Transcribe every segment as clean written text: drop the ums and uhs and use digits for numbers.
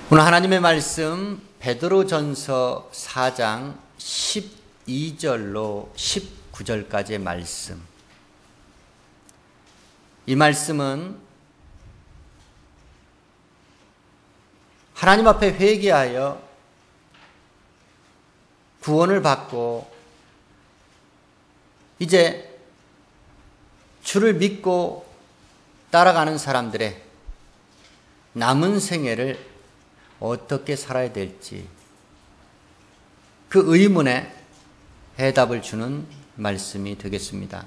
오늘 하나님의 말씀 베드로전서 4장 12절로 19절까지의 말씀. 이 말씀은 하나님 앞에 회개하여 구원을 받고 이제 주를 믿고 따라가는 사람들의 남은 생애를 어떻게 살아야 될지 그 의문에 해답을 주는 말씀이 되겠습니다.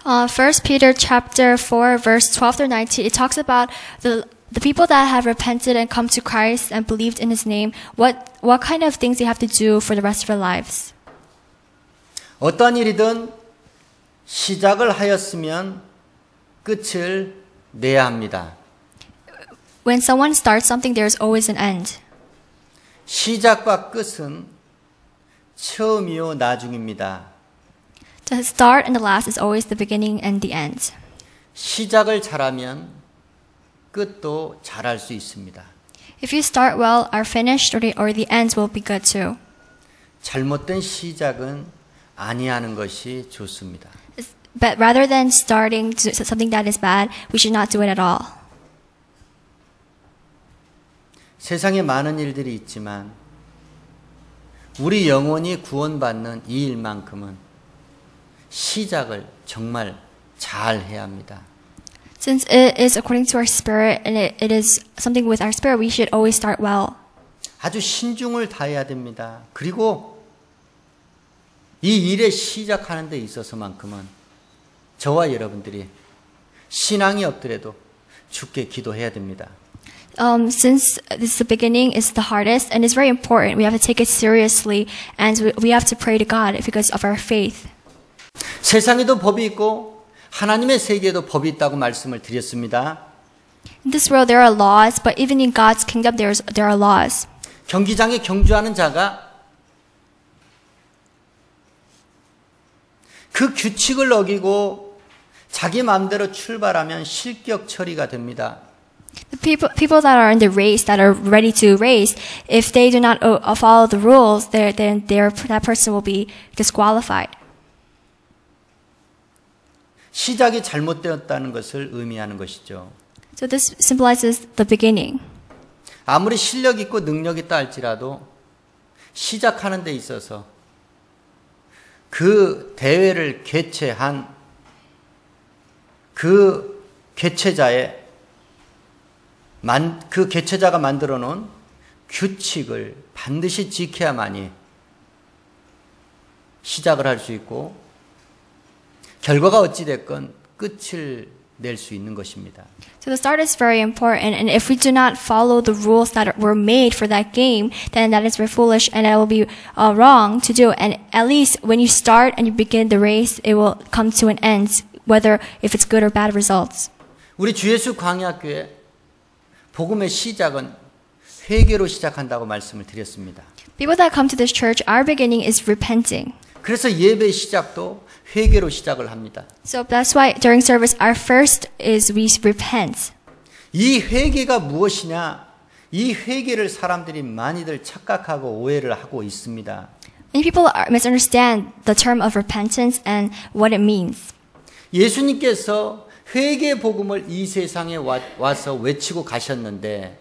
1 Peter chapter 4 verse 12 through 19 it talks about the people that have repented and come to Christ and believed in his name what kind of things they have to do for the rest of their lives. 어떠한 일이든 시작을 하였으면 끝을 내야 합니다. When someone starts something, there's always an end. 시작과 끝은 처음이요 나중입니다. The start and the last is always the beginning and the end. 시작을 잘하면 끝도 잘할 수 있습니다. If you start well, are finished, or the ends will be good too. 잘못된 시작은 아니하는 것이 좋습니다. But rather than starting something that is bad, we should not do it at all. 세상에 많은 일들이 있지만 우리 영혼이 구원받는 이 일만큼은 시작을 정말 잘 해야 합니다. Since it is according to our spirit and it is something with our spirit, we should always start well. 아주 신중을 다해야 됩니다. 그리고 이 일에 시작하는 데 있어서만큼은 저와 여러분들이 신앙이 없더라도 주께 기도해야 됩니다. Since this is the beginning, is the hardest and it's very important. We have to take it seriously and we have to pray to God because of our faith. 세상에도 법이 있고 하나님의 세계에도 법이 있다고 말씀을 드렸습니다. In this world there are laws, but even in God's kingdom there are laws. 경기장에 경주하는 자가 그 규칙을 어기고 자기 마음대로 출발하면 실격 처리가 됩니다. The people that are in the race, that are ready to race, if they do not follow the rules, then that person will be disqualified. 시작이 잘못되었다는 것을 의미하는 것이죠. So this symbolizes the beginning. 아무리 실력 있고 능력 있다 할지라도 시작하는 데 있어서 그 대회를 개최한 그 개최자가 만들어 놓은 규칙을 반드시 지켜야만이 시작을 할 수 있고 결과가 어찌됐건 끝을 낼 수 있는 것입니다. So the start is very important, and if we do not follow the rules that were made for that game, then that is very foolish and that will be wrong to do. And at least when you start and you begin the race, it will come to an end, whether if it's good or bad results. 우리 주 예수 광야교회 복음의 시작은 회개로 시작한다고 말씀을 드렸습니다. People that come to this church, our beginning is repenting. 그래서 예배의 시작도 회개로 시작을 합니다. So that's why during service, our first is we repent. 이 회개가 무엇이냐? 이 회개를 사람들이 많이들 착각하고 오해를 하고 있습니다. Many people misunderstand the term of repentance and what it means. 예수님께서 회개 복음을 이 세상에 와서 외치고 가셨는데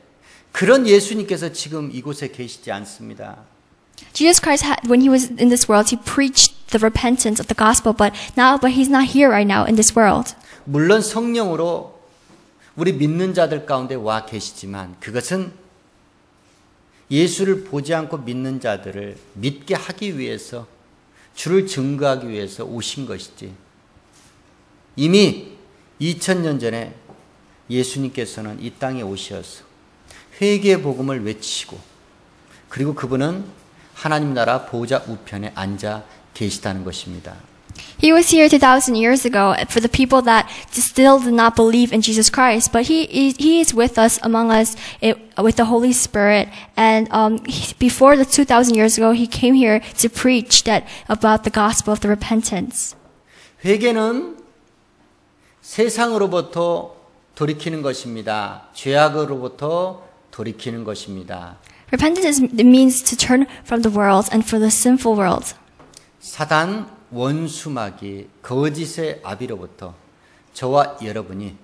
그런 예수님께서 지금 이곳에 계시지 않습니다. Jesus Christ, when he was in this world, he preached the repentance of the gospel, but he's not here right now in this world. 물론 성령으로 우리 믿는 자들 가운데 와 계시지만 그것은 예수를 보지 않고 믿는 자들을 믿게 하기 위해서 주를 증거하기 위해서 오신 것이지 이미 2000년 전에 예수님께서는 이 땅에 오셔서 회개의 복음을 외치고 그리고 그분은 하나님 나라 보좌 우편에 앉아 계시다는 것입니다. He was here 2,000 years ago for the people that still do not believe in Jesus Christ, but he is with us among us with the Holy Spirit. And before the 2,000 years ago, he came here to preach about the gospel of the repentance. 회개는 세상으로부터 돌이키는 것입니다. 죄악으로부터 돌이키는 것입니다. Repentance means to turn from the world and for the sinful world. 사단 원수마귀 거짓의 아비로부터 저와 여러분이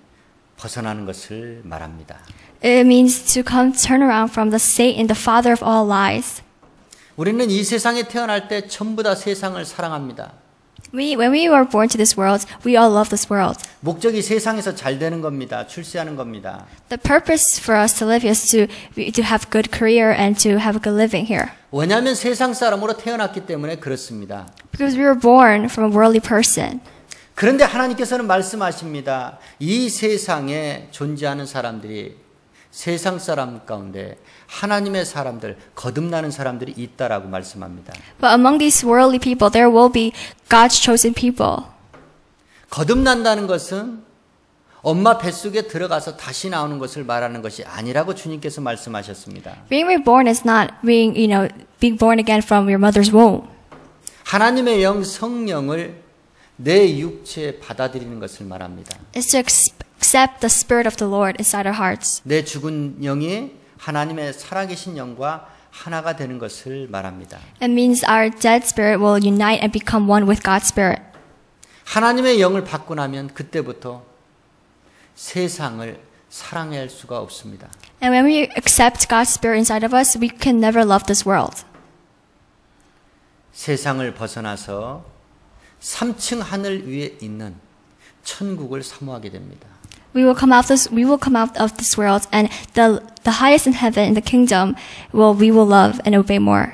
벗어나는 것을 말합니다. It means to turn around from the Satan, the father of all lies. 우리는 이 세상에 태어날 때 전부 다 세상을 사랑합니다. When we were born to this world, we all love this world. 목적이 세상에서 잘 되는 겁니다. 출세하는 겁니다. The purpose for us to live is to have good career and to have a good living here. 왜냐하면 세상 사람으로 태어났기 때문에 그렇습니다. Because we were born from a worldly person. 그런데 하나님께서는 말씀하십니다. 이 세상에 존재하는 사람들이 세상 사람 가운데 하나님의 사람들, 거듭나는 사람들이 있다라고 말씀합니다. But among these worldly people, there will be God's chosen people. 거듭난다는 것은 엄마 뱃속에 들어가서 다시 나오는 것을 말하는 것이 아니라고 주님께서 말씀하셨습니다. Being reborn is not being born again from your mother's womb. 하나님의 영 성령을 내 육체에 받아들이는 것을 말합니다. It's to accept the Spirit of the Lord inside our hearts. 내 죽은 영이 하나님의 살아계신 영과 하나가 되는 것을 말합니다. It means our dead spirit will unite and become one with God's Spirit. 하나님의 영을 받고 나면 그때부터 세상을 사랑할 수가 없습니다. And when we accept God's Spirit inside of us, we can never love this world. 세상을 벗어나서 3층 하늘 위에 있는 천국을 사모하게 됩니다. We will come out of this world, and the highest in heaven, in the kingdom, we will love and obey more.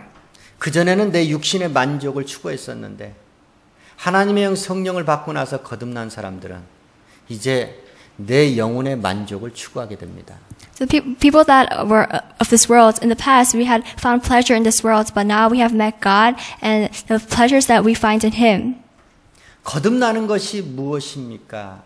그 전에는 내 육신의 만족을 추구했었는데 하나님의 영 성령을 받고 나서 거듭난 사람들은 이제 내 영혼의 만족을 추구하게 됩니다. So people that were of this world, in the past, we had found pleasure in this world, but now we have met God and the pleasures that we find in Him. 거듭나는 것이 무엇입니까?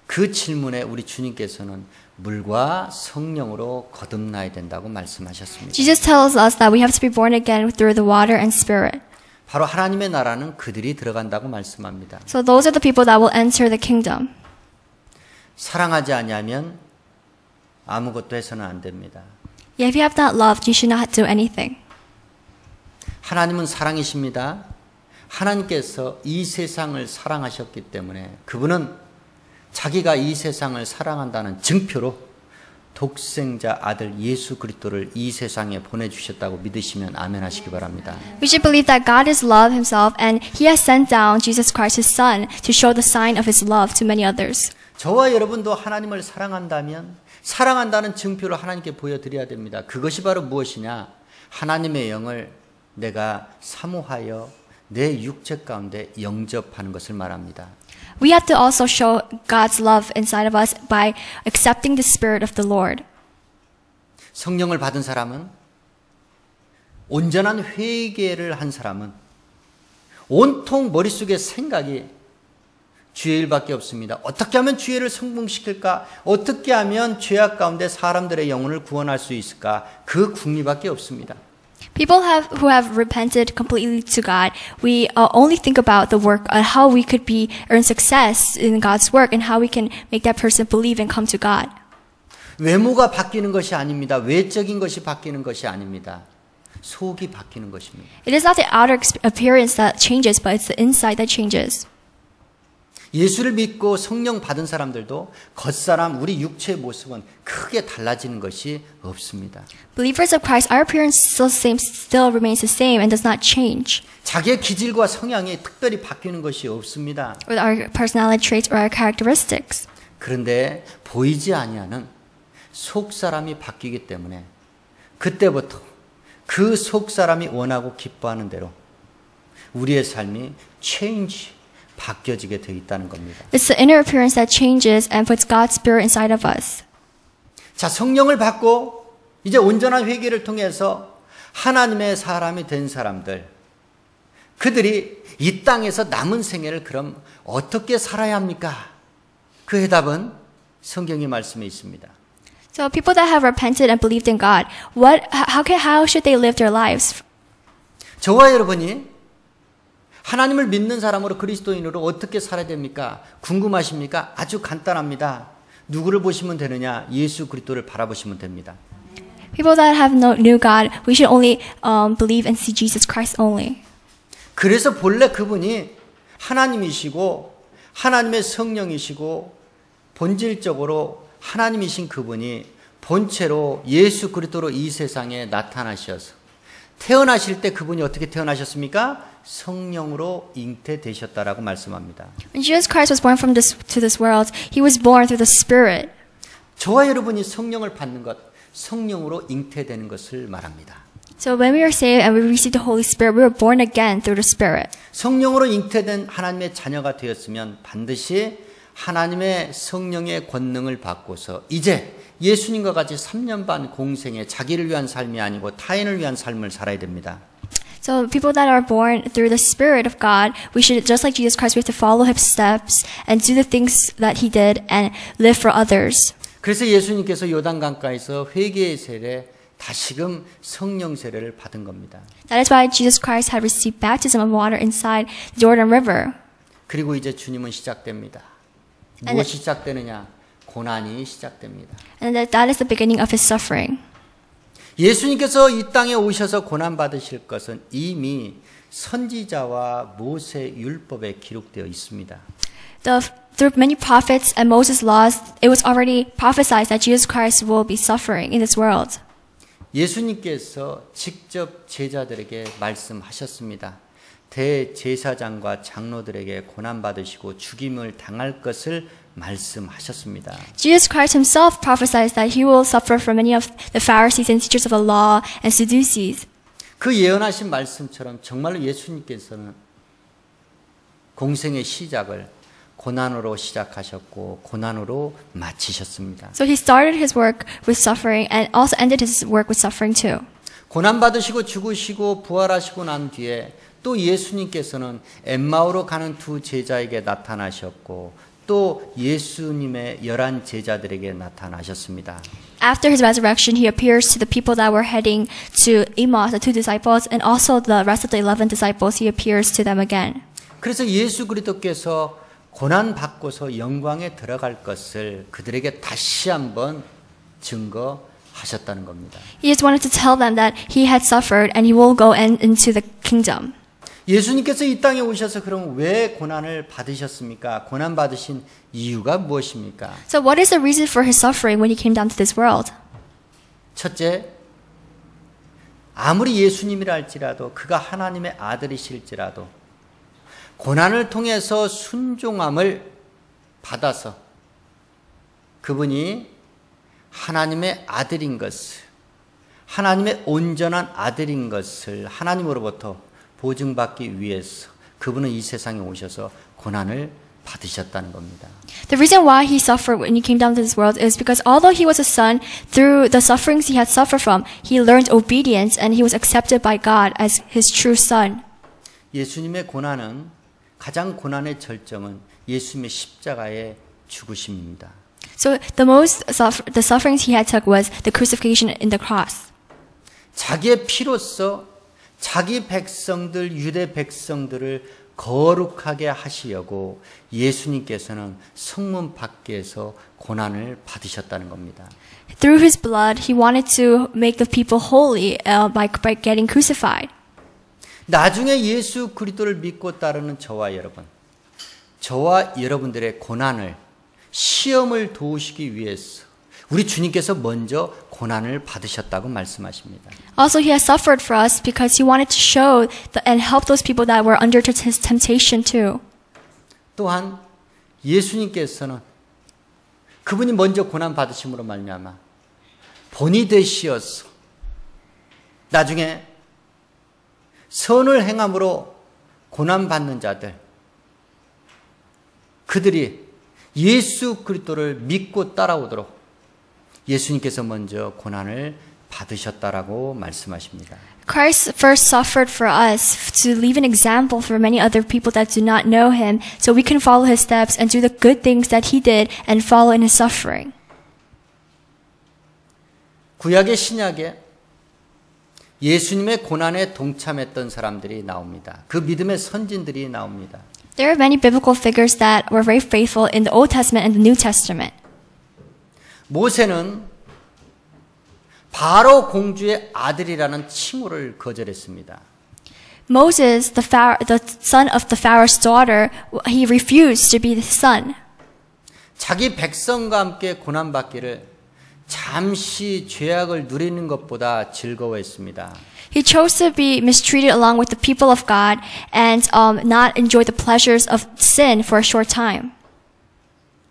그 질문에 우리 주님께서는 물과 성령으로 거듭나야 된다고 말씀하셨습니다. Jesus tells us that we have to be born again through the water and Spirit. 바로 하나님의 나라는 그들이 들어간다고 말씀합니다. So those are the people that will enter the kingdom. 사랑하지 아니하면 아무것도 해서는 안 됩니다. If you have not loved, you should not do anything. 하나님은 사랑이십니다. 하나님께서 이 세상을 사랑하셨기 때문에 그분은 자기가 이 세상을 사랑한다는 증표로 독생자 아들 예수 그리스도를 이 세상에 보내주셨다고 믿으시면 아멘 하시기 바랍니다. We should believe that God is love Himself and He has sent down Jesus Christ, His Son, to show the sign of His love to many others. 저와 여러분도 하나님을 사랑한다면 사랑한다는 증표를 하나님께 보여드려야 됩니다. 그것이 바로 무엇이냐? 하나님의 영을 내가 사모하여 내 육체 가운데 영접하는 것을 말합니다. We have to also show God's love inside of us by accepting the Spirit of the Lord. 성령을 받은 사람은 온전한 회개를 한 사람은 온통 머릿속에 생각이 주의 일밖에 없습니다. 어떻게 하면 주의를 성공시킬까? 어떻게 하면 죄악 가운데 사람들의 영혼을 구원할 수 있을까? 그 궁리밖에 없습니다. People who have repented completely to God, we only think about the work on how we could earn success in God's work and how we can make that person believe and come to God. 외모가 바뀌는 것이 아닙니다. 외적인 것이 바뀌는 것이 아닙니다. 속이 바뀌는 것입니다. It is not the outer appearance that changes, but it's the inside that changes. 예수를 믿고 성령 받은 사람들도 겉사람 우리 육체의 모습은 크게 달라지는 것이 없습니다. Believers of Christ, our appearance still remains the same and does not change. 자기의 기질과 성향이 특별히 바뀌는 것이 없습니다. With our personality traits or our characteristics. 그런데 보이지 아니하는 속 사람이 바뀌기 때문에 그때부터 그 속 사람이 원하고 기뻐하는 대로 우리의 삶이 change 바뀌어지게 되어 있다는 겁니다. It's the inner appearance that changes and puts God's Spirit inside of us. 자, 성령을 받고 이제 온전한 회개를 통해서 하나님의 사람이 된 사람들, 그들이 이 땅에서 남은 생애를 그럼 어떻게 살아야 합니까? 그 해답은 성경의 말씀에 있습니다. So people that have repented and believed in God, how should they live their lives? 저와 여러분이 하나님을 믿는 사람으로 그리스도인으로 어떻게 살아야 됩니까? 궁금하십니까? 아주 간단합니다. 누구를 보시면 되느냐? 예수 그리스도를 바라보시면 됩니다. People that have no knew God, we should only believe and see Jesus Christ only. 그래서 본래 그분이 하나님이시고 하나님의 성령이시고 본질적으로 하나님이신 그분이 본체로 예수 그리스도로 이 세상에 나타나셔서 태어나실 때 그분이 어떻게 태어나셨습니까? 성령으로 잉태되셨다라고 말씀합니다. When Jesus Christ was born to this world, he was born through the Spirit. 저와 여러분이 성령을 받는 것, 성령으로 잉태되는 것을 말합니다. So when we are saved and we receive the Holy Spirit, we were born again through the Spirit. 성령으로 잉태된 하나님의 자녀가 되었으면 반드시 하나님의 성령의 권능을 받고서 이제 예수님과 같이 3년 반 공생에 자기를 위한 삶이 아니고 타인을 위한 삶을 살아야 됩니다. So people that are born through the Spirit of God, we should, just like Jesus Christ, we have to follow His steps and do the things that He did and live for others. 그래서 예수님께서 요단강가에서 회개의 세례, 다시금 성령 세례를 받은 겁니다. That is why Jesus Christ had received baptism of water inside the Jordan River. 그리고 이제 주님은 시작됩니다. 무엇이 시작되느냐? 고난이 시작됩니다. And that is the beginning of His suffering. 예수님께서 이 땅에 오셔서 고난 받으실 것은 이미 선지자와 모세 율법에 기록되어 있습니다. Through many prophets and Moses' laws, it was already prophesied that Jesus Christ will be suffering in this world. 예수님께서 직접 제자들에게 말씀하셨습니다. 대제사장과 장로들에게 고난 받으시고 죽임을 당할 것을 말씀하셨습니다. Jesus Christ himself prophesied that he will suffer from many of the Pharisees and teachers of the law and Sadducees. 그 예언하신 말씀처럼 정말로 예수님께서는 공생의 시작을 고난으로 시작하셨고 고난으로 마치셨습니다. So he started his work with suffering and also ended his work with suffering too. 고난 받으시고 죽으시고 부활하시고 난 뒤에 또 예수님께서는 엠마오로 가는 두 제자에게 나타나셨고 또 예수님의 11 제자들에게 나타나셨습니다. After his resurrection, he appears to the people that were heading to Emmaus, the 2 disciples, and also the rest of the 11 disciples. He appears to them again. 그래서 예수 그리스도께서 고난 받고서 영광에 들어갈 것을 그들에게 다시 한번 증거하셨다는 겁니다. He just wanted to tell them that he had suffered and he will go into the kingdom. 예수님께서 이 땅에 오셔서 그럼 왜 고난을 받으셨습니까? 고난 받으신 이유가 무엇입니까? So what is the reason for his suffering when he came down to this world? 첫째, 아무리 예수님이라 할지라도 그가 하나님의 아들이실지라도 고난을 통해서 순종함을 받아서 그분이 하나님의 아들인 것을, 하나님의 온전한 아들인 것을 하나님으로부터 보증받기 위해서 그분은 이 세상에 오셔서 고난을 받으셨다는 겁니다. The reason why he suffered when he came down to this world is because although he was a son, through the sufferings he had suffered from, he learned obedience and he was accepted by God as his true son. 예수님의 고난은 가장 고난의 절정은 예수님의 십자가의 죽으심입니다. So the sufferings he had took was the crucifixion in the cross. 자기의 피로써 자기 백성들, 유대 백성들을 거룩하게 하시려고 예수님께서는 성문 밖에서 고난을 받으셨다는 겁니다. Through his blood, he wanted to make the people holy by getting crucified. 나중에 예수 그리스도를 믿고 따르는 저와 여러분, 저와 여러분들의 고난을, 시험을 도우시기 위해서 우리 주님께서 먼저 고난을 받으셨다고 말씀하십니다. Also, he has suffered for us because he wanted to show and help those people that were under his temptation too. 또한 예수님께서는 그분이 먼저 고난 받으심으로 말미암아 본이 되시어서 나중에 선을 행함으로 고난 받는 자들, 그들이 예수 그리스도를 믿고 따라오도록 예수님께서 먼저 고난을 받으셨다라고 말씀하십니다. Christ first suffered for us to leave an example for many other people that do not know him, so we can follow his steps and do the good things that he did and follow in his suffering. 구약의 신약에 예수님의 고난에 동참했던 사람들이 나옵니다. 그 믿음의 선진들이 나옵니다. There are many biblical figures that were very faithful in the Old Testament and the New Testament. 모세는 바로 공주의 아들이라는 칭호를 거절했습니다. Moses, the son of the Pharaoh's daughter, he refused to be the son. 자기 백성과 함께 고난받기를 잠시 죄악을 누리는 것보다 즐거워했습니다. He chose to be mistreated along with the people of God and not enjoy the pleasures of sin for a short time.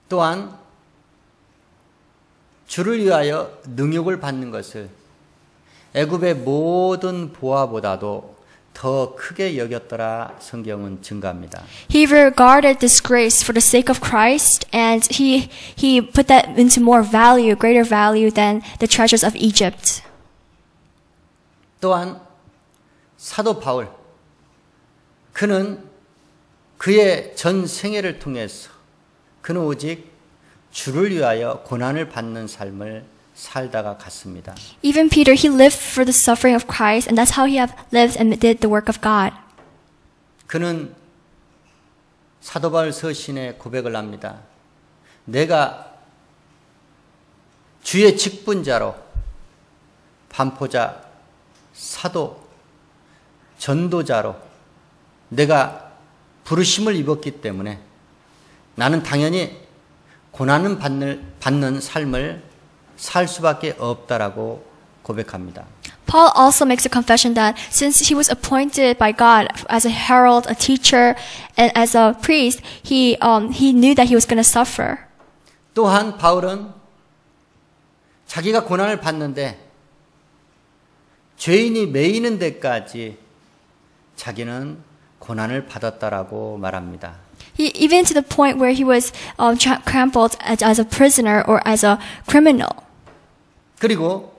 또한 주를 위하여 능욕을 받는 것을 애굽의 모든 보화보다도 더 크게 여겼더라 성경은 증가합니다. He regarded disgrace for the sake of Christ, and he put that into more value, greater value than the treasures of Egypt. 또한 사도 바울, 그는 그의 전 생애를 통해서 그는 오직 주를 위하여 고난을 받는 삶을 살다가 갔습니다. Even Peter, he lived for the suffering of Christ, and that's how he have lived and did the work of God. 그는 사도 바울 서신에 고백을 합니다. 내가 주의 직분자로 반포자, 사도, 전도자로 내가 부르심을 입었기 때문에 나는 당연히 고난을 받는 삶을 살 수밖에 없다라고 고백합니다. Paul also makes a confession that since he was appointed by God as a herald, a teacher, and as a priest, he knew that he was going to suffer. 또한 바울은 자기가 고난을 받는데 죄인이 매이는 데까지 자기는 고난을 받았다라고 말합니다. Even to the point where he was trampled as a prisoner or as a criminal. 그리고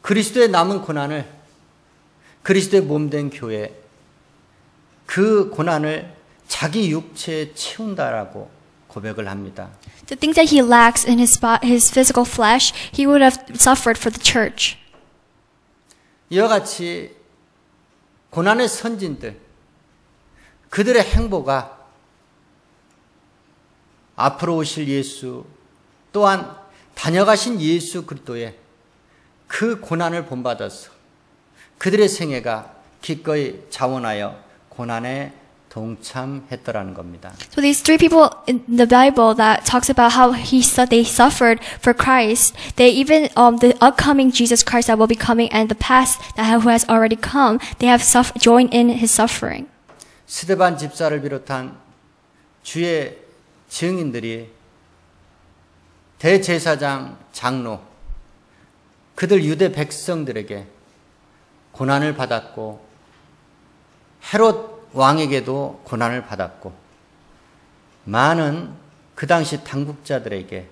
그리스도의 남은 고난을 그리스도의 몸된 교회 그 고난을 자기 육체에 채운다라고 고백을 합니다. The things that he lacks in his physical flesh, he would have suffered for the church. 이와 같이 고난의 선진들 그들의 행보가 앞으로 오실 예수 또한 다녀가신 예수 그리스도의 그 고난을 본받아서 그들의 생애가 기꺼이 자원하여 고난에 동참했더라는 겁니다. So these three people in the Bible that talks about how they suffered for Christ, they even the upcoming Jesus Christ that will be coming and the past who has already come, they have joined in his suffering. 스데반 집사를 비롯한 주의 증인들이 대제사장, 장로, 그들 유대 백성들에게 고난을 받았고 헤롯 왕에게도 고난을 받았고 많은 그 당시 당국자들에게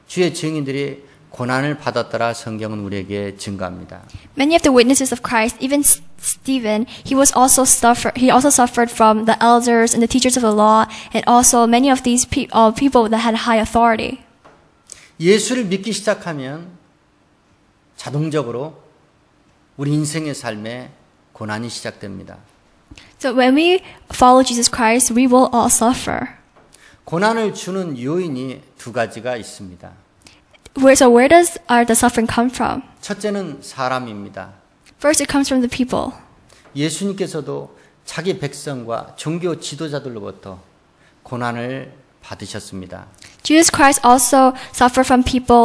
주의 증인들이 고난을 받았더라 성경은 우리에게 증가합니다. Many of the witnesses of Christ, even Stephen, he also suffered from the elders and the teachers of the law, and also many of these people that had high authority. 예수를 믿기 시작하면 자동적으로 우리 인생의 삶에 고난이 시작됩니다. So when we follow Jesus Christ, we will all suffer. 고난을 주는 요인이 두 가지가 있습니다. So where does the suffering come from? 첫째는 사람입니다. First, it comes from the people. 예수님께서도 자기 백성과 종교 지도자들로부터 고난을 받으셨습니다. Jesus Christ also suffered from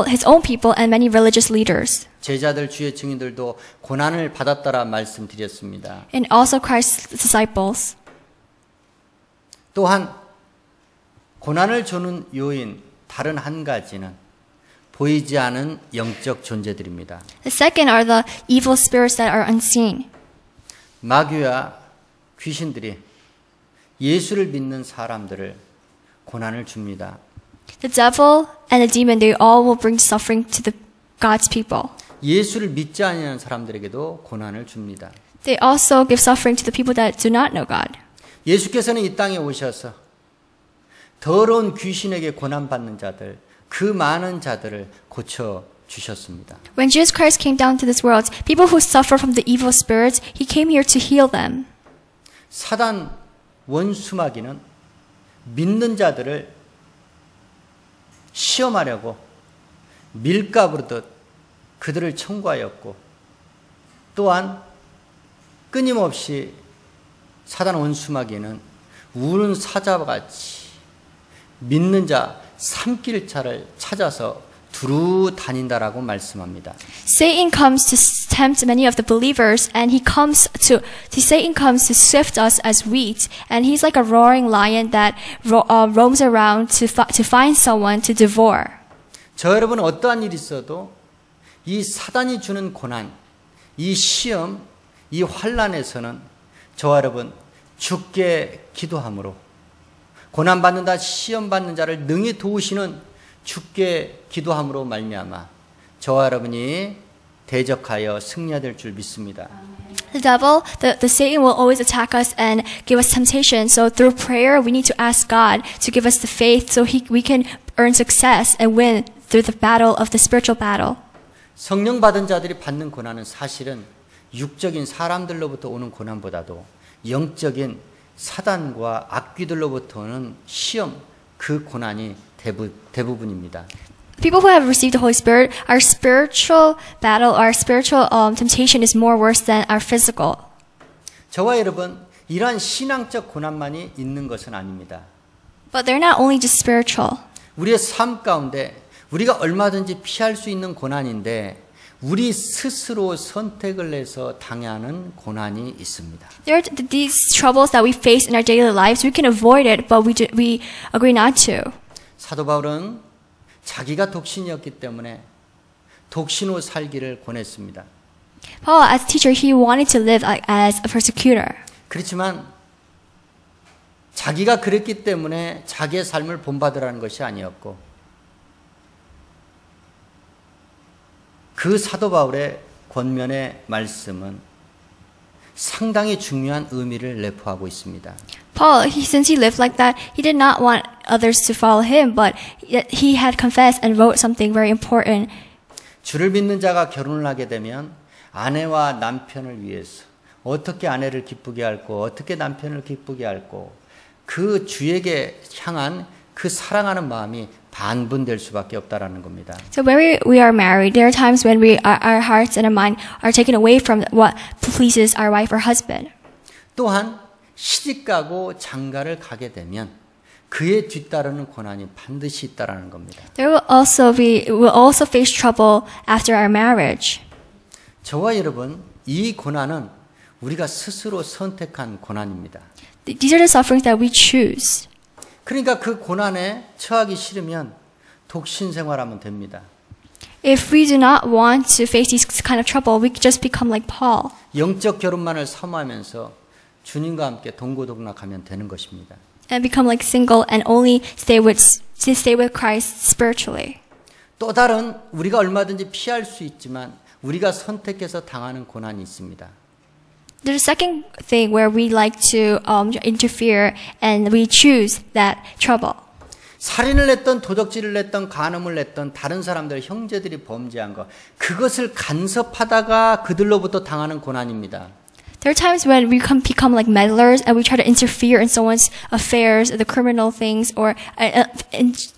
his own people, and many religious leaders. 제자들 주의 증인들도 고난을 받았다라 말씀드렸습니다. And also Christ's disciples. 또한 고난을 주는 요인 다른 한 가지는 보이지 않은 영적 존재들입니다. The second are the evil spirits that are unseen. 마귀와 귀신들이 예수를 믿는 사람들을 고난을 줍니다. The devil and the demon, they all will bring suffering to God's people. 예수를 믿지 않는 사람들에게도 고난을 줍니다. They also give suffering to the people that do not know God. 예수께서는 이 땅에 오셔서 더러운 귀신에게 고난받는 자들, 그 많은 자들을 고쳐 주셨습니다. When Jesus Christ came down to this world, people who suffer from the evil spirits, he came here to heal them. 사단 원수마귀는 믿는 자들을 시험하려고 밀가부르듯 그들을 청구하였고 또한 끊임없이 사단 원수마귀는 우는 사자와 같이 믿는 자 삼킬자를 찾아서 두루 다닌다라고 말씀합니다. Satan comes to tempt many of the believers, and Satan comes to sift us as wheat, and he's like a roaring lion that roams around to find someone to devour. 저 여러분 어떠한 일이 있어도 이 사단이 주는 고난, 이 시험, 이 환난에서는 저와 여러분 주께 기도함으로 고난 받는다 시험 받는 자를 능히 도우시는 주께 기도함으로 말미암아 저와 여러분이 대적하여 승리될 줄 믿습니다. The devil, the Satan will always attack us and give us temptation. So through prayer, we need to ask God to give us the faith so we can earn success and win through the battle of the spiritual battle. 성령 받은 자들이 받는 고난은 사실은 육적인 사람들로부터 오는 고난보다도 영적인 사단과 악귀들로부터 오는 시험, 그 고난이 대부분입니다. People who have received the Holy Spirit, our spiritual battle, our spiritual temptation is more worse than our physical. 저와 여러분, 이러한 신앙적 고난만이 있는 것은 아닙니다. But they're not only just spiritual. 우리의 삶 가운데 우리가 얼마든지 피할 수 있는 고난인데 우리 스스로 선택을 해서 당하는 고난이 있습니다. There are these troubles that we face in our daily lives. We can avoid it, but we agree not to. 사도 바울은 자기가 독신이었기 때문에 독신으로 살기를 권했습니다. Paul, as a teacher, he wanted to live as a persecutor. 그렇지만 자기가 그랬기 때문에 자기의 삶을 본받으라는 것이 아니었고 그 사도 바울의 권면의 말씀은 상당히 중요한 의미를 내포하고 있습니다. Paul, since he lived like that, he did not want others to follow him, but he had confessed and wrote something very important. 주를 믿는 자가 결혼을 하게 되면 아내와 남편을 위해서 어떻게 아내를 기쁘게 할고 어떻게 남편을 기쁘게 할고 그 주에게 향한 그 사랑하는 마음이 반분될 수밖에 없다라는 겁니다. So when we are married, there are times when our hearts and our mind are taken away from what pleases our wife or husband. 또한 시집가고 장가를 가게 되면 그에 뒤따르는 고난이 반드시 있다라는 겁니다. We'll also face trouble after our marriage. 저와 여러분, 이 고난은 우리가 스스로 선택한 고난입니다. These are the sufferings that we choose. 그러니까 그 고난에 처하기 싫으면 독신 생활하면 됩니다. If we do not want to face these kind of trouble, we just become like Paul. 영적 결혼만을 사모하면서 주님과 함께 동고동락하면 되는 것입니다. And become like single and only stay with Christ spiritually. 또 다른 우리가 얼마든지 피할 수 있지만 우리가 선택해서 당하는 고난이 있습니다. There's a second thing where we like to interfere and we choose that trouble. 살인을 했던 도적질을 했던 간음을 했던 다른 사람들 형제들이 범죄한 것 그것을 간섭하다가 그들로부터 당하는 고난입니다. There are times when we become like meddlers and we try to interfere in someone's affairs, the criminal things, or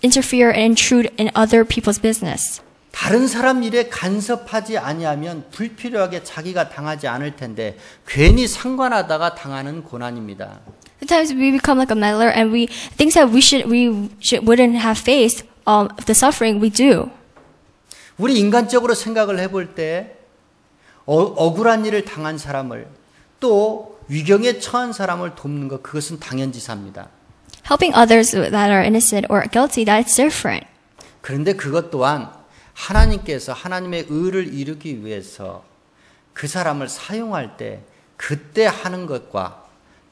interfere and intrude in other people's business. 다른 사람 일에 간섭하지 아니하면 불필요하게 자기가 당하지 않을 텐데 괜히 상관하다가 당하는 고난입니다. Sometimes we become like a meddler and things that wouldn't have faced the suffering we do. 우리 인간적으로 생각을 해볼 때 억울한 일을 당한 사람을 또 위경에 처한 사람을 돕는 것 그것은 당연지사입니다. Helping others that are innocent or guilty, that's different. 그런데 그것 또한 하나님께서 하나님의 의를 이루기 위해서 그 사람을 사용할 때 그때 하는 것과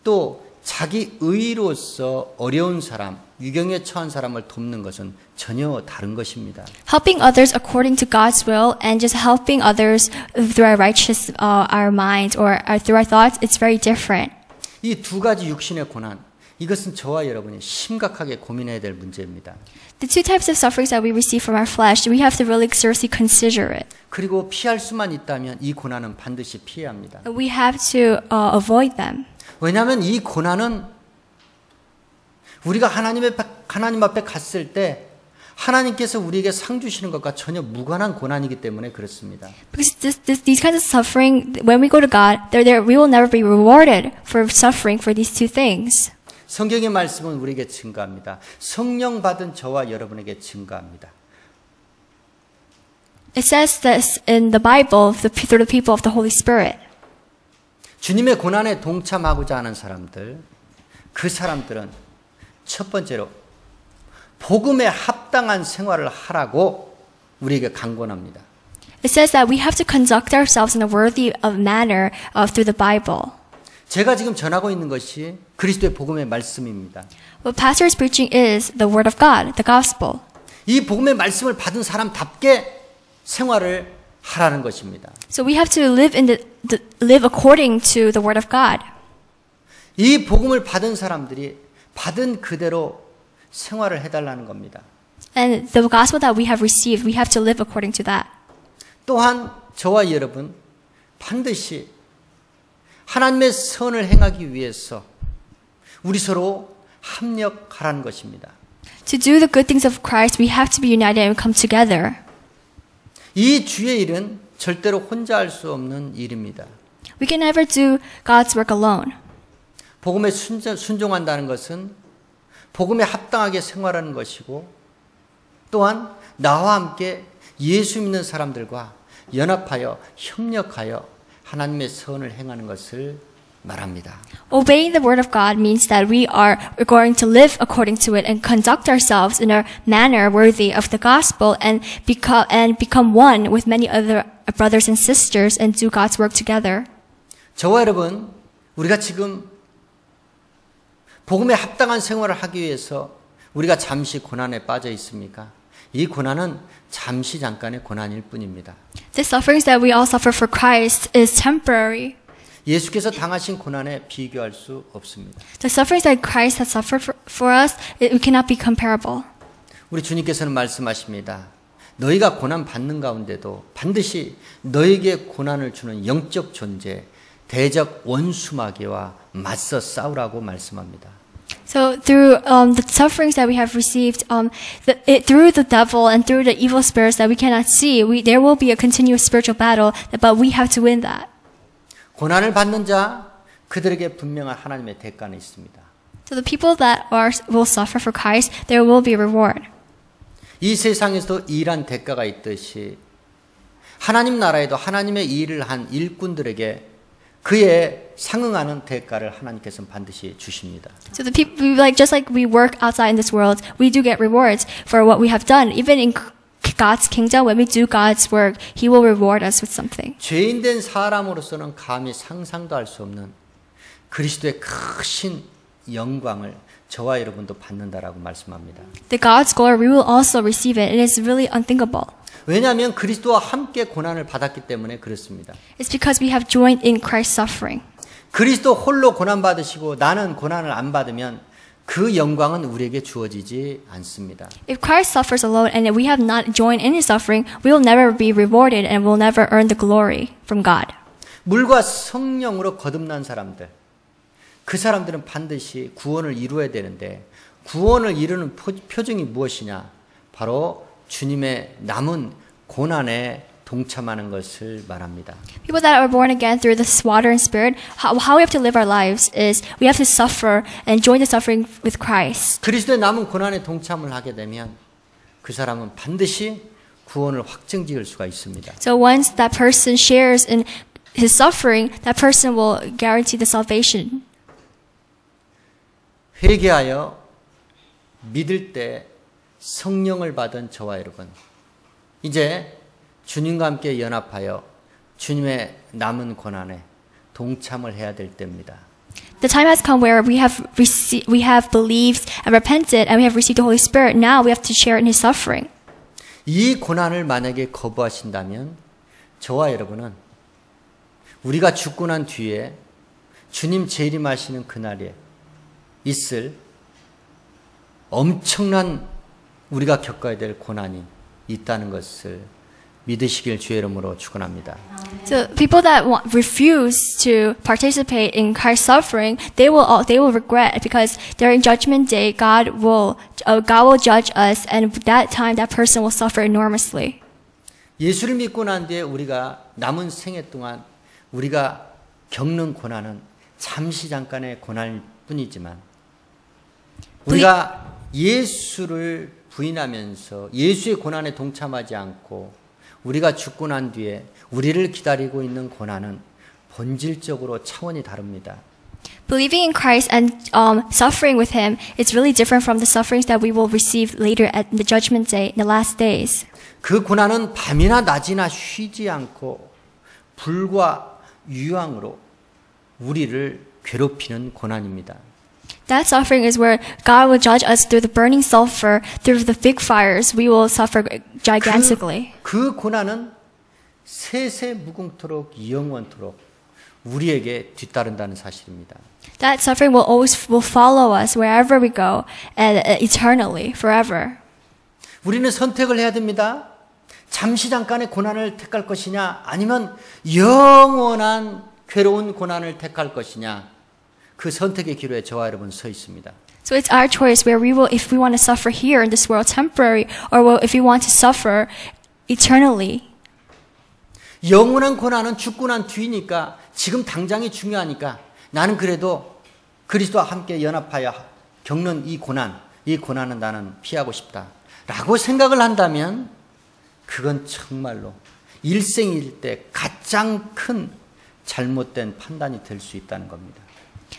또 자기 의로서 어려운 사람, 위경에 처한 사람을 돕는 것은 전혀 다른 것입니다. Helping others according to God's will and just helping others through our righteous our minds or through our thoughts, it's very different. 이 두 가지 육신의 고난, 이것은 저와 여러분이 심각하게 고민해야 될 문제입니다. The two types of sufferings that we receive from our flesh, we have to really seriously consider it. 그리고 피할 수만 있다면 이 고난은 반드시 피해야 합니다. We have to avoid them. 왜냐하면 이 고난은 우리가 하나님 앞에 갔을 때 하나님께서 우리에게 상 주시는 것과 전혀 무관한 고난이기 때문에 그렇습니다. Because these kinds of suffering, when we go to God, we will never be rewarded for suffering for these two things. 성경의 말씀은 우리에게 증거합니다. 성령 받은 저와 여러분에게 증거합니다. It says this in the Bible through the people of the Holy Spirit. 주님의 고난에 동참하고자 하는 사람들, 그 사람들은 첫 번째로 복음에 합당한 생활을 하라고 우리에게 강권합니다. It says that we have to conduct ourselves in a worthy of manner through the Bible. 제가 지금 전하고 있는 것이 그리스도의 복음의 말씀입니다. What pastor is preaching is the word of God, the gospel. 이 복음의 말씀을 받은 사람답게 생활을 하라는 것입니다. So we have to live according to the word of God. 이 복음을 받은 사람들이 받은 그대로 생활을 해달라는 겁니다. And the gospel that we have received, we have to live according to that. 또한 저와 여러분 반드시 하나님의 선을 행하기 위해서 우리 서로 합력하라는 것입니다. To do the good things of Christ, we have to be united and come together. 이 주의 일은 절대로 혼자 할 수 없는 일입니다. We can never do God's work alone. 복음에 순종한다는 것은 복음에 합당하게 생활하는 것이고 또한 나와 함께 예수 믿는 사람들과 연합하여 협력하여 하나님의 선을 행하는 것을 말합니다. Obeying the word of God means that we're going to live according to it and conduct ourselves in a manner worthy of the gospel and become one with many other brothers and sisters and do God's work together. 저와 여러분, 우리가 지금 복음에 합당한 생활을 하기 위해서 우리가 잠시 고난에 빠져 있습니까? 이 고난은 잠시 잠깐의 고난일 뿐입니다. The sufferings that we all suffer for Christ is temporary. 예수께서 당하신 고난에 비교할 수 없습니다. The sufferings that Christ has suffered for us, we cannot be comparable. 우리 주님께서는 말씀하십니다. 너희가 고난 받는 가운데도 반드시 너희에게 고난을 주는 영적 존재, 대적 원수마귀와 맞서 싸우라고 말씀합니다. So through the sufferings that we have received, through the devil and through the evil spirits that we cannot see, there will be a continuous spiritual battle, but we have to win that. 고난을 받는 자, 그들에게 분명한 하나님의 대가는 있습니다. So the people that will suffer for Christ, there will be a reward. 이 세상에서도 일한 대가가 있듯이 하나님 나라에도 하나님의 일을 한 일꾼들에게 그에 상응하는 대가를 하나님께서는 반드시 주십니다. So the people, just like we work outside in this world, we do get rewards for what we have done. Even in God's kingdom, when we do God's work, He will reward us with something. 죄인된 사람으로서는 감히 상상도 할 수 없는 그리스도의 크신 영광을 저와 여러분도 받는다라고 말씀합니다. The God's glory, we will also receive it. It is really unthinkable. 왜냐하면 그리스도와 함께 고난을 받았기 때문에 그렇습니다. It's because we have joined in Christ's suffering. 그리스도 홀로 고난 받으시고 나는 고난을 안 받으면 그 영광은 우리에게 주어지지 않습니다. If Christ suffers alone and we have not joined in His suffering, we will never be rewarded and will never earn the glory from God. 물과 성령으로 거듭난 사람들, 그 사람들은 반드시 구원을 이루어야 되는데 구원을 이루는 표징이 무엇이냐? 바로 주님의 남은 고난에 동참하는 것을 말합니다. People that are born again through the water and spirit, how we have to live our lives is we have to suffer and join the suffering with Christ. 그리스도의 남은 고난에 동참을 하게 되면 그 사람은 반드시 구원을 확정지을 수가 있습니다. So once that person shares in his suffering, that person will guarantee the salvation. 회개하여 믿을 때 성령을 받은 저와 여러분, 이제 주님과 함께 연합하여 주님의 남은 고난에 동참을 해야 될 때입니다. The time has come where we have believed and repented and we have received the Holy Spirit. Now we have to share in His suffering. 이 고난을 만약에 거부하신다면 저와 여러분은 우리가 죽고 난 뒤에 주님 재림하시는 그날에 있을 엄청난 우리가 겪어야 될 고난이 있다는 것을 믿으시길 주의 이름으로 축원합니다. So people that refuse to participate in Christ's suffering, they will regret because during Judgment Day, God will judge us, and at that time, that person will suffer enormously. 예수를 믿고 난 뒤에 우리가 남은 생애 동안 우리가 겪는 고난은 잠시 잠깐의 고난일 뿐이지만 우리가 예수를 부인하면서 예수의 고난에 동참하지 않고 우리가 죽고 난 뒤에 우리를 기다리고 있는 고난은 본질적으로 차원이 다릅니다. Believing in Christ and suffering with Him is really different from the sufferings that we will receive later at the Judgment Day, in the last days. 그 고난은 밤이나 낮이나 쉬지 않고 불과 유황으로 우리를 괴롭히는 고난입니다. That suffering is where God will judge us through the burning sulfur, through the big fires. We will suffer gigantically. 그 고난은 세세 무궁토록 영원토록 우리에게 뒤따른다는 사실입니다. That suffering will follow us wherever we go, and eternally, forever. 우리는 선택을 해야 됩니다. 잠시 잠깐의 고난을 택할 것이냐, 아니면 영원한 괴로운 고난을 택할 것이냐. 그 선택의 기로에 저와 여러분 서 있습니다. So it's our choice where we will, if we want to suffer here in this world temporary, or if we want to suffer eternally. 영원한 고난은 죽고 난 뒤니까 지금 당장이 중요하니까 나는 그래도 그리스도와 함께 연합하여 겪는 이 고난은 나는 피하고 싶다. 라고 생각을 한다면 그건 정말로 일생일 때 가장 큰 잘못된 판단이 될 수 있다는 겁니다.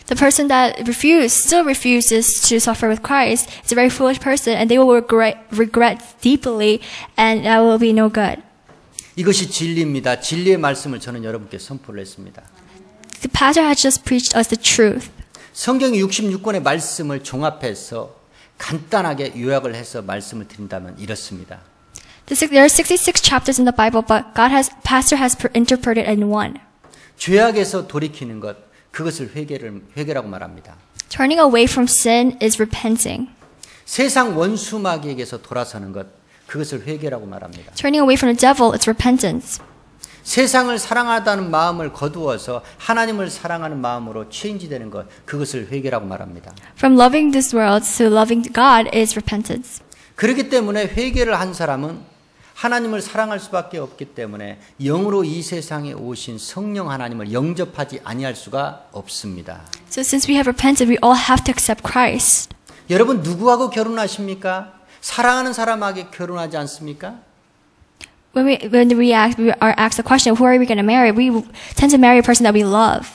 The person that still refuses to suffer with Christ is a very foolish person, and they will regret deeply, and that will be no good. 이것이 진리입니다. 진리의 말씀을 저는 여러분께 선포를 했습니다. The pastor has just preached us the truth. 성경 66권의 말씀을 종합해서 간단하게 요약을 해서 말씀을 드린다면 이렇습니다. There are 66 chapters in the Bible, but pastor has interpreted in one. 죄악에서 돌이키는 것, 그것을 회개라고 말합니다. Turning away from sin is repenting. 세상 원수마귀에게서 돌아서는 것, 그것을 회개라고 말합니다. Turning away from the devil is repentance. 세상을 사랑하다는 마음을 거두어서 하나님을 사랑하는 마음으로 체인지되는 것, 그것을 회개라고 말합니다. From loving this world to loving God is repentance. 그렇기 때문에 회개를 한 사람은 하나님을 사랑할 수밖에 없기 때문에 영으로 이 세상에 오신 성령 하나님을 영접하지 아니할 수가 없습니다. So since we have repented, we all have to accept Christ. 여러분 누구하고 결혼하십니까? 사랑하는 사람에게 결혼하지 않습니까? When we are asked the question, who are we going to marry? We tend to marry a person that we love.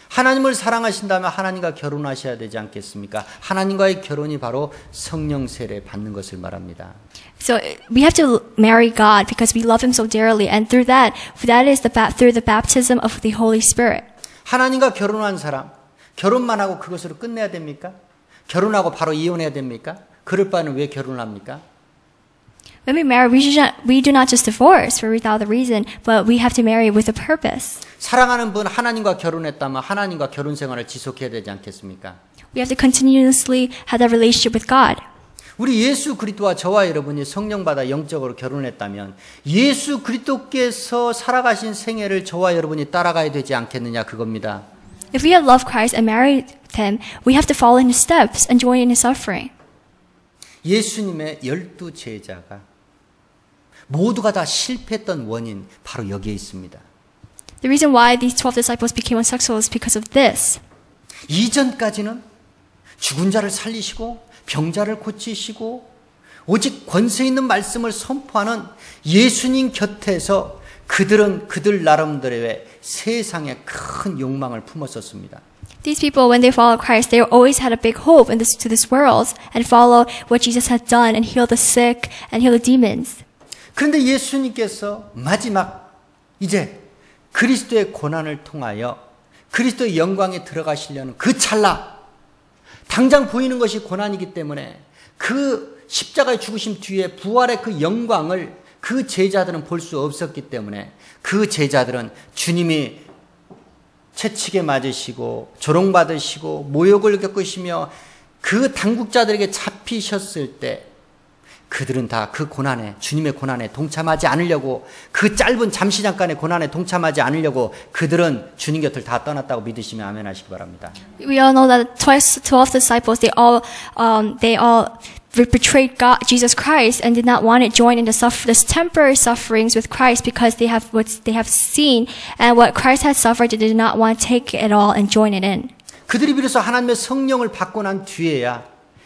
하나님을 사랑하신다면 하나님과 결혼하셔야 되지 않겠습니까? 하나님과의 결혼이 바로 성령 세례 받는 것을 말합니다. So we have to marry God because we love Him so dearly, and through that is through the baptism of the Holy Spirit. 하나님과 결혼한 사람, 결혼만 하고 그것으로 끝내야 됩니까? 결혼하고 바로 이혼해야 됩니까? 그럴 바에는 왜 결혼을 합니까? When we marry, we do not just divorce for without a reason, but we have to marry with a purpose. 사랑하는 분 하나님과 결혼했다면 하나님과 결혼 생활을 지속해야 되지 않겠습니까? We have to continuously have that relationship with God. 우리 예수 그리스도와 저와 여러분이 성령 받아 영적으로 결혼했다면 예수 그리스도께서 살아가신 생애를 저와 여러분이 따라가야 되지 않겠느냐 그겁니다. If we have loved Christ and married Him, we have to follow in His steps and join in His suffering. 예수님의 12 제자가 모두가 다 실패했던 원인 바로 여기에 있습니다. The reason why these 12 disciples became unsuccessful is because of this. 이전까지는 죽은 자를 살리시고 병자를 고치시고 오직 권세 있는 말씀을 선포하는 예수님 곁에서 그들은 그들 나름대로의 세상에 큰 욕망을 품었었습니다. These people, when they follow Christ, they always had a big hope to this world and follow what Jesus had done and heal the sick and heal the demons. 그런데 예수님께서 마지막 이제 그리스도의 고난을 통하여 그리스도의 영광에 들어가시려는 그 찰나, 당장 보이는 것이 고난이기 때문에 그 십자가의 죽으심 뒤에 부활의 그 영광을 그 제자들은 볼 수 없었기 때문에 그 제자들은 주님이 채찍에 맞으시고 조롱받으시고 모욕을 겪으시며 그 당국자들에게 잡히셨을 때 그들은 다 그 고난에, 주님의 고난에 동참하지 않으려고, 그 짧은 잠시 잠깐의 고난에 동참하지 않으려고 그들은 주님 곁을 다 떠났다고 믿으시면 아멘 하시기 바랍니다. We all know that 12 disciples, they all betrayed God, Jesus Christ, and did not want to join in this temporary sufferings with Christ because they have what they have seen and what Christ has suffered. They did not want to take it all and join it in. 그들이 비로소 하나님의 성령을 받고 난 뒤에야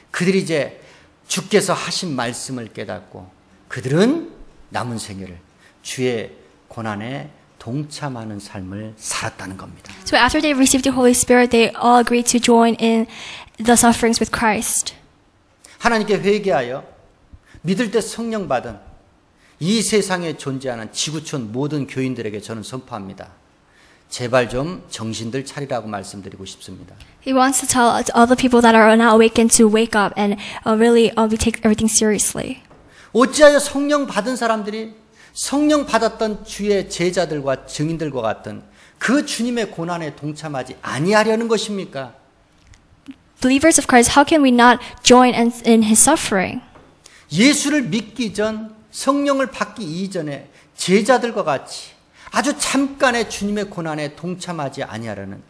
그들이 이제 주께서 하신 말씀을 깨닫고 그들은 남은 생애를 주의 고난에 동참하는 삶을 살았다는 겁니다. So after they received the Holy Spirit, they all agreed to join in the sufferings with Christ. 하나님께 회개하여 믿을 때 성령 받은 이 세상에 존재하는 지구촌 모든 교인들에게 저는 선포합니다. 제발 좀 정신들 차리라고 말씀드리고 싶습니다. He wants to tell other people that are not awakened to wake up and really take everything seriously. 어찌하여 성령 받은 사람들이 성령 받았던 주의 제자들과 증인들과 같은 그 주님의 고난에 동참하지 아니하려는 것입니까? Believers of Christ, how can we not join in His suffering? 예수를 믿기 전, 성령을 받기 이전에 제자들과 같이 아주 잠깐의 주님의 고난에 동참하지 아니하려는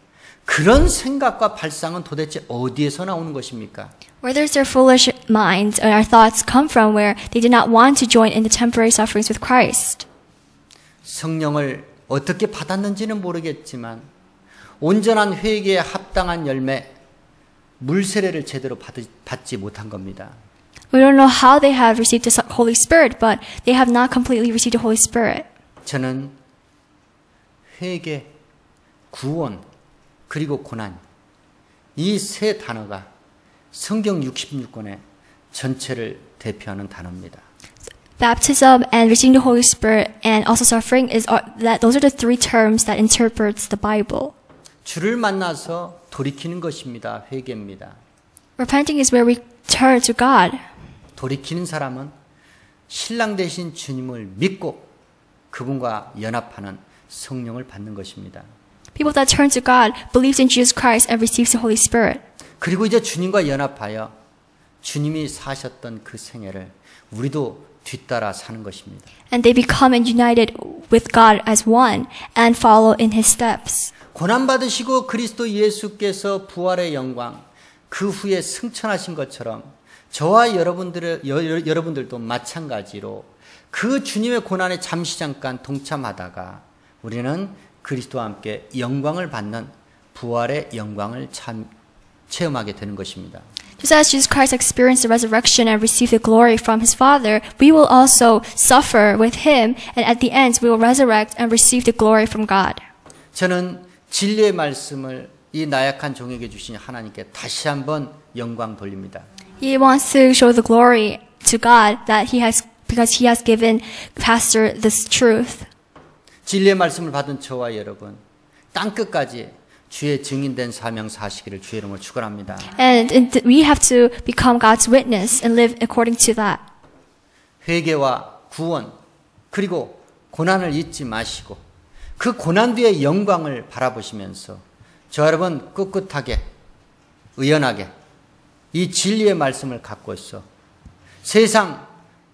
그런 생각과 발상은 도대체 어디에서 나오는 것입니까? Where does their foolish minds or our thoughts come from where they did not want to join in the temporary sufferings with Christ? 성령을 어떻게 받았는지는 모르겠지만 온전한 회개에 합당한 열매, 물세례를 제대로 받지 못한 겁니다. We don't know how they have received the Holy Spirit, but they have not completely received the Holy Spirit. 저는 회개, 구원, 그리고 고난 이 세 단어가 성경 66권의 전체를 대표하는 단어입니다. Baptism and receiving the Holy Spirit and also suffering those are the three terms that interprets the Bible. 주를 만나서 돌이키는 것입니다. 회개입니다. Repenting is where we turn to God. 돌이키는 사람은 신랑 되신 주님을 믿고 그분과 연합하는 성령을 받는 것입니다. People that turn to God believes in Jesus Christ and receives the Holy Spirit. 그리고 이제 주님과 연합하여 주님이 사셨던 그 생애를 우리도 뒤따라 사는 것입니다. And they become united with God as one and follow in His steps. 고난 받으시고 그리스도 예수께서 부활의 영광 그 후에 승천하신 것처럼 저와 여러분들도 마찬가지로 그 주님의 고난에 잠시 잠깐 동참하다가 우리는 그리스도와 함께 영광을 받는 부활의 영광을 체험하게 되는 것입니다. Just as Jesus Christ experienced the resurrection and received the glory from His Father, we will also suffer with Him, and at the end we will resurrect and receive the glory from God. 저는 진리의 말씀을 이 나약한 종에게 주신 하나님께 다시 한번 영광 돌립니다. He wants to show the glory to God that because He has given Pastor this truth. 진리의 말씀을 받은 저와 여러분, 땅끝까지 주의 증인된 사명 사시기를 주의 이름으로 축원합니다. And we have to become God's witness and live according to that. 회개와 구원 그리고 고난을 잊지 마시고 그 고난 뒤의 영광을 바라보시면서 저 여러분 꿋꿋하게 의연하게 이 진리의 말씀을 갖고 있어 세상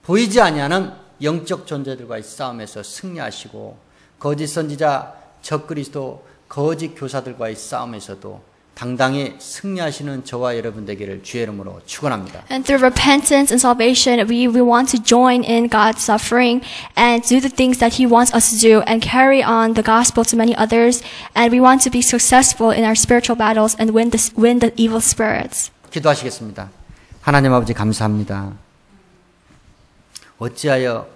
보이지 아니하는 영적 존재들과의 싸움에서 승리하시고 거짓 선지자 적그리스도 거짓 교사들과의 싸움에서도 당당히 승리하시는 저와 여러분 되기를 주의 이름으로 축원합니다. And through repentance and salvation, we want to join in God's suffering and do the things that He wants us to do and carry on the gospel to many others. And we want to be successful in our spiritual battles and win the evil spirits. 기도하시겠습니다. 하나님 아버지 감사합니다. 어찌하여